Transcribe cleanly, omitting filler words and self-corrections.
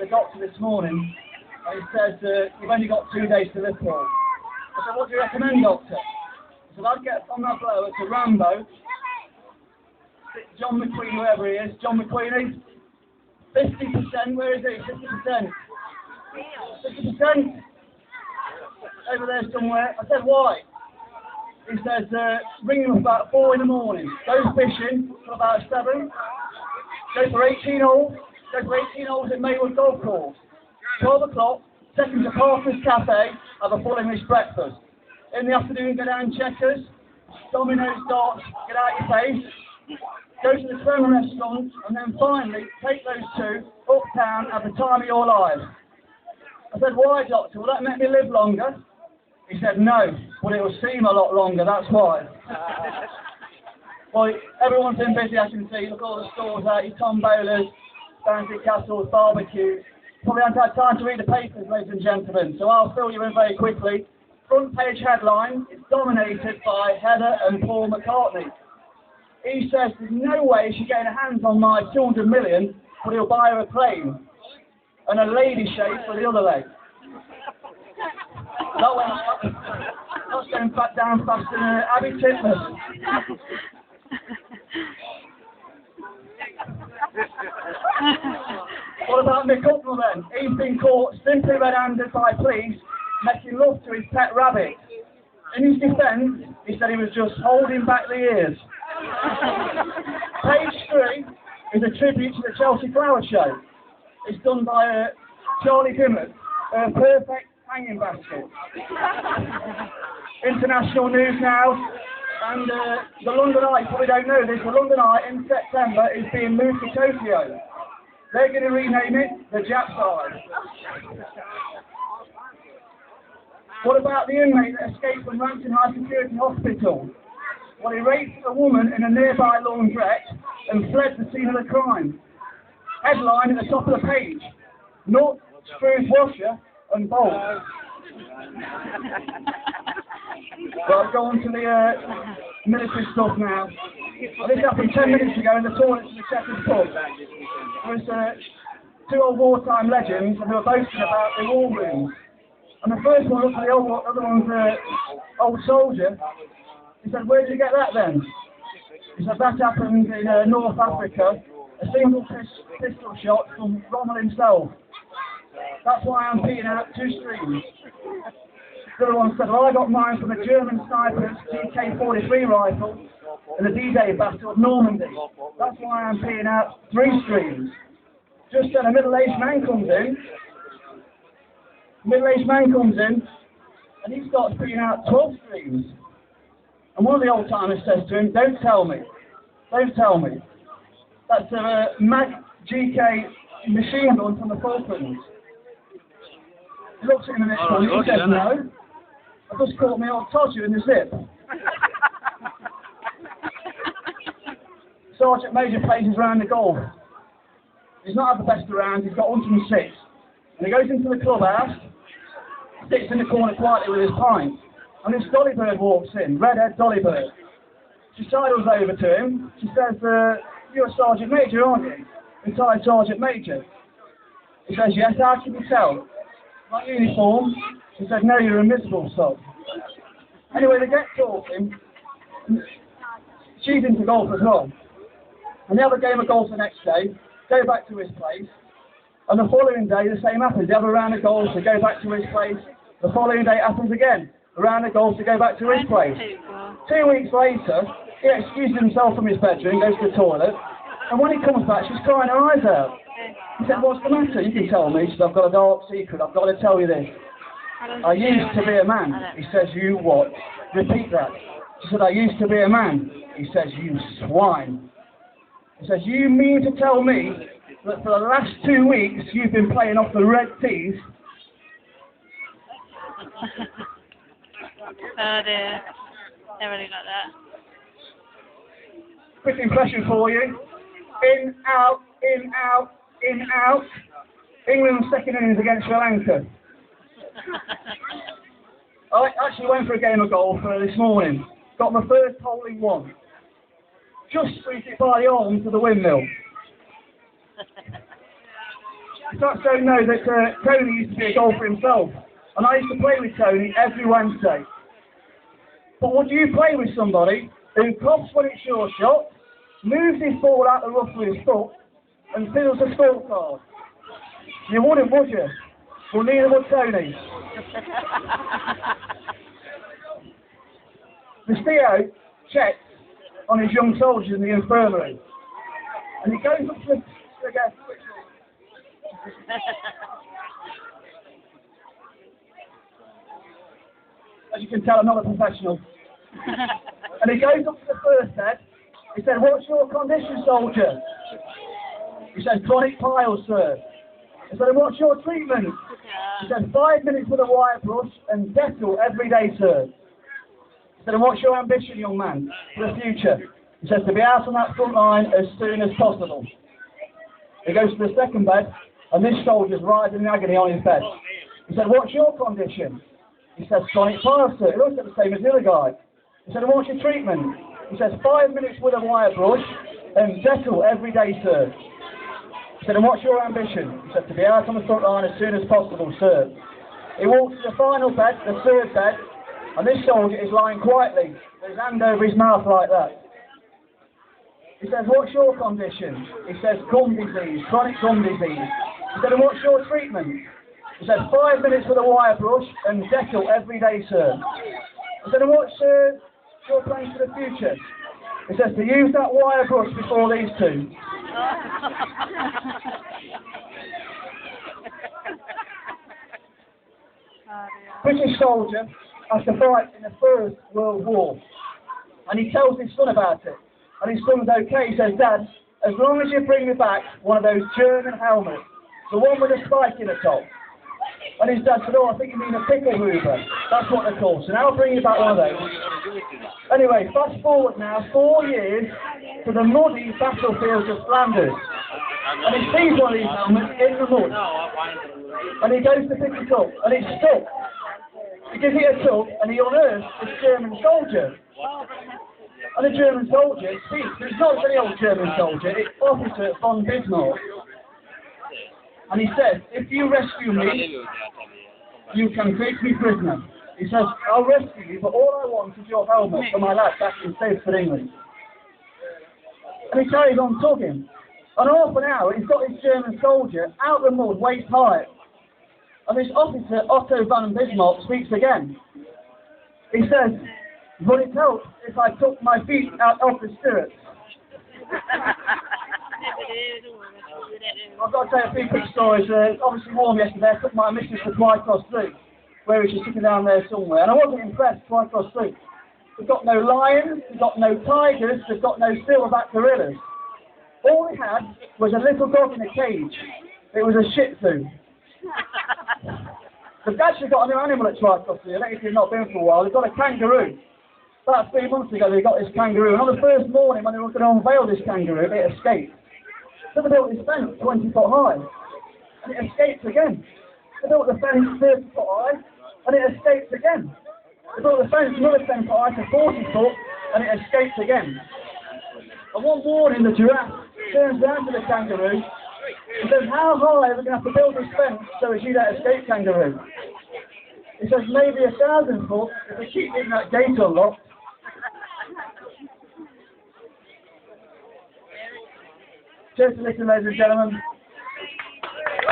the doctor this morning, and he says, you've only got 2 days to live for. I said, what do you recommend, doctor? He said, I'd get on that blower to Rambo, John McQueen, whoever he is, John McQueen, 50%, where is he? 50%. 50%. Over there somewhere. I said, why? He says, ring him about 4 in the morning. Go fishing till about 7. Go for 18 holes. Go for 18 holes at Maywood Golf Course. 12 o'clock, take him to Parker's Cafe, have a full English breakfast. In the afternoon, go down Checkers, Domino's, darts, get out your face. Go to the Creme restaurant, and then finally, take those 2 uptown at the time of your life. I said, why, doctor? Will that make me live longer? He said, no, but it will seem a lot longer, that's why. Well, everyone's been busy, I can see. Look, all the stores out, your Tom Bowlers, Fancy Castles, barbecue. Probably haven't had time to read the papers, ladies and gentlemen, so I'll fill you in very quickly. Front page headline, it's dominated by Heather and Paul McCartney. He says there's no way she's getting her hands on my 200 million, but he'll buy her a plane. And a lady shave for the other leg. That's going back down faster than Abby Titmus. What about Mick Hucknall then? He's been caught simply red-handed by police making love to his pet rabbit. In his defence, he said he was just holding back the ears. Page 3 is a tribute to the Chelsea Flower Show. It's done by Charlie Dimmock, a perfect hanging basket. International news now, and the London Eye, you probably don't know this, the London Eye in September is being moved to Tokyo. They're going to rename it the Japs Eye. What about the inmate that escaped from Rampton High Security Hospital? Well, he raped a woman in a nearby laundrette and fled the scene of the crime. Headline at the top of the page, not screws washer and bolt. Well, I'll go on to the military stuff now. Well, this happened 10 minutes ago in the toilets of the Checkers pub. There was 2 old wartime legends and they were boasting about the war rooms. And the first one looked at the other one's old soldier. He said, where did you get that then? He said, that happened in North Africa. A single pistol shot from Rommel himself. That's why I'm peeing out 2 streams. The other one said, well, I got mine from a German sniper's TK-43 rifle in the D-Day battle of Normandy. That's why I'm peeing out 3 streams. Just then a middle-aged man comes in. And he starts peeing out 12 streams. And one of the old-timers says to him, don't tell me. That's a Mag GK machine gun from the Falklands. He looks at him in this one, he says, no. I just caught my old Todger in the zip. Sergeant Major places round the golf. He's not had the best around, he's got 106. And he goes into the clubhouse, sits in the corner quietly with his pint. And this Dollybird walks in, redhead Dollybird. She sidles over to him, she says, you're a Sergeant Major, aren't you? Retired Sergeant Major. He says, yes, how can you tell? My uniform? She said, no, you're a miserable sod. Anyway, they get talking. She's into golf as well. And they have a game of golf the next day, go back to his place, and the following day the same happens. They have a round of golf, they go back to his place, the following day it happens again. A round of golf to go back to his place. 2 weeks later, he excuses himself from his bedroom, goes to the toilet, and when he comes back, she's crying her eyes out. He said, what's the matter? You can tell me. She said, I've got a dark secret, I've got to tell you this. I used to be a man. He says, you what? Repeat that. She said, I used to be a man. He says, you swine. He says, you mean to tell me that for the last 2 weeks you've been playing off the red tees? Oh dear. Never really got that. Quick impression for you. In, out, in, out, in, out. England's second innings against Sri Lanka. I actually went for a game of golf this morning. Got my first hole in one. Just squeezed it by the arm to the windmill. Perhaps don't know that Tony used to be a golfer himself, and I used to play with Tony every Wednesday. But would you play with somebody who coughs when it's your shot, moves his ball out the rough with his foot, and fiddles a scorecard? You wouldn't, would you? Well, neither would Tony. The CEO checks on his young soldiers in the infirmary, and he goes up to the guest. As you can tell, I'm not a professional. And he goes up to the first bed. He said, "What's your condition, soldier?" He said, "Chronic piles, sir." He said, "And what's your treatment?" He said, 5 minutes with a wire brush and Dettol every day, sir. He said, "And what's your ambition, young man, for the future?" He says, "To be out on that front line as soon as possible." He goes to the second bed, and this soldier's writhing in agony on his bed. He said, "What's your condition?" He says, "Chronic piles, sir." He looks at the same as the other guy. He said, "And what's your treatment?" He says, 5 minutes with a wire brush and Dettol every day, sir. He said, "And what's your ambition?" He said, "To be out on the front line as soon as possible, sir." He walks to the final bed, the third bed, and this soldier is lying quietly, with his hand over his mouth like that. He says, "What's your condition?" He says, "Gum disease, chronic gum disease." He said, "And what's your treatment?" He said, 5 minutes with a wire brush and Dettol every day, sir. He said, "And what's your plans for the future?" He says, "To use that wire brush before these two." British soldier has to fight in the First World War, and he tells his son about it. And his son's okay. He says, "Dad, as long as you bring me back one of those German helmets, the one with a spike in the top." And his dad said, "Oh, I think you mean a pickle mover. That's what they're called. So now I'll bring you back one of those." Anyway, fast forward now 4 years to the muddy battlefields of Flanders. And he sees one of these helmets in the mud. And he goes to pick it up, and it's stuck. He gives it a tug, and he unearths this German soldier. And the German soldier speaks. It's not any old German soldier, it's Officer von Bismarck. And he says, "If you rescue me, you can take me prisoner." He says, "I'll rescue you, but all I want is your helmet for my lad back in Stafford, England." And he carries on tugging. And half an hour, he's got this German soldier out the mud, waist high. And this officer, Otto von Bismarck, speaks again. He says, "Would it help if I took my feet out of the stirrups?" I've got to tell you a few quick stories. Obviously warm yesterday, I took my missus to Twycross Zoo, where she's sitting down there somewhere, and I wasn't impressed, Twycross Zoo. They've got no lions, they've got no tigers, they've got no silverback gorillas. All they had was a little dog in a cage. It was a Shih Tzu. They've actually got a new animal at Twycross Zoo. I don't know if you've not been for a while. They've got a kangaroo. About 3 months ago they got this kangaroo, and on the first morning when they were going to unveil this kangaroo, it escaped. So they built this fence 20 foot high, and it escapes again. They built the fence 30 foot high, and it escapes again. They built the fence another 10 foot high to 40 foot, and it escapes again. And one morning the giraffe turns down to the kangaroo and says, "How high are we going to have to build this fence so as you don't escape, kangaroo?" He says, "Maybe 1,000 foot if we keep getting that gate unlocked." Cheers to listen, ladies and gentlemen.